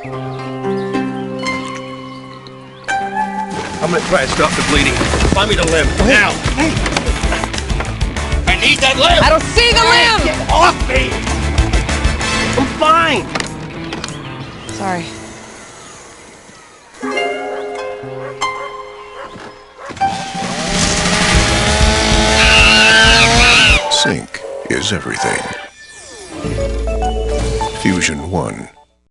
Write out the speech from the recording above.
I'm gonna try and stop the bleeding. Find me the limb, now! I need that limb! I don't see the limb! Get off me! I'm fine! Sorry. Sync is everything. Fusion 1.